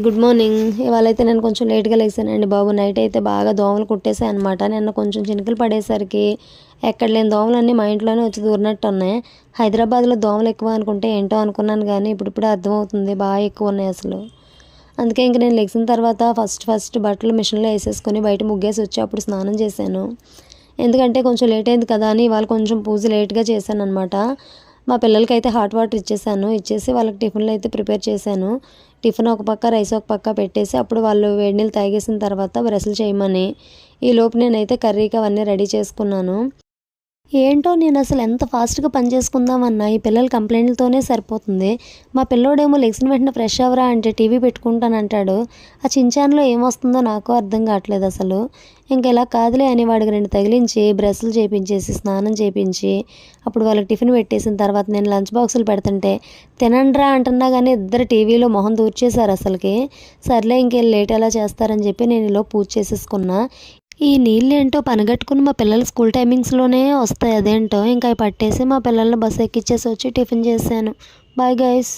Good morning. ఇవాళైతే నేను కొంచెం లేట్గా లేసానండి బాబు. నైట్ అయితే బాగా దోమలు కుట్టేసాయి అనమాట. నిన్న కొంచెం చినుకులు పడేసరికి ఎక్కడ లేని దోమలన్నీ మా ఇంట్లోనే వచ్చి దూరినట్టు ఉన్నాయి. హైదరాబాద్లో దోమలు ఎక్కువ అనుకుంటే ఏంటో అనుకున్నాను, కానీ ఇప్పుడిప్పుడే అర్థమవుతుంది బాగా ఎక్కువ ఉన్నాయి అసలు. అందుకే ఇంక నేను లెగిసిన తర్వాత ఫస్ట్ బట్టలు మిషన్లో వేసేసుకొని బయట ముగ్గేసి వచ్చి అప్పుడు స్నానం చేశాను. ఎందుకంటే కొంచెం లేట్ అయింది కదా అని ఇవాళ కొంచెం పూజ లేట్గా చేశాను అనమాట. మా పిల్లలకైతే హాట్ వాటర్ ఇచ్చేసి వాళ్ళకి టిఫిన్లు అయితే ప్రిపేర్ చేశాను. టిఫిన్ ఒక పక్క, రైస్ ఒక పక్క పెట్టేసి అప్పుడు వాళ్ళు వేడి నీళ్ళు తాగేసిన తర్వాత బ్రష్లు చేయమని, ఈలోపు నేనైతే కర్రీకి అవన్నీ రెడీ చేసుకున్నాను. ఏంటో నేను అసలు ఎంత ఫాస్ట్గా పని చేసుకుందామన్నా ఈ పిల్లల కంప్లైంట్లతోనే సరిపోతుంది. మా పిల్లోడేమో లెగిసిన వెంటనే ఫ్రెష్ అవ్వరా అంటే టీవీ పెట్టుకుంటానంటాడు. ఆ చించాన్లో ఏమొస్తుందో నాకు అర్థం కావట్లేదు అసలు. ఇంక ఇలా కాదులే అని వాడికి 2 తగిలించి బ్రష్లు చేయించేసి స్నానం చేయించి అప్పుడు వాళ్ళకి టిఫిన్ పెట్టేసిన తర్వాత నేను లంచ్ బాక్సులు పెడుతుంటే తినండ్రా అంటున్నా కానీ ఇద్దరు టీవీలో మొహం దూర్చేశారు అసలుకి. సర్లే ఇంకేం లేట్ ఎలా చేస్తారని చెప్పి నేను ఇలా పూజ చేసేసుకున్నా. ఈ నీళ్ళేంటో పనిగట్టుకుని మా పిల్లలు స్కూల్ టైమింగ్స్లోనే వస్తాయి, అదేంటో ఇంకా అవి పట్టేసి మా పిల్లల్ని బస్సు ఎక్కిచ్చేసి వచ్చి టిఫిన్ చేశాను. Bye guys.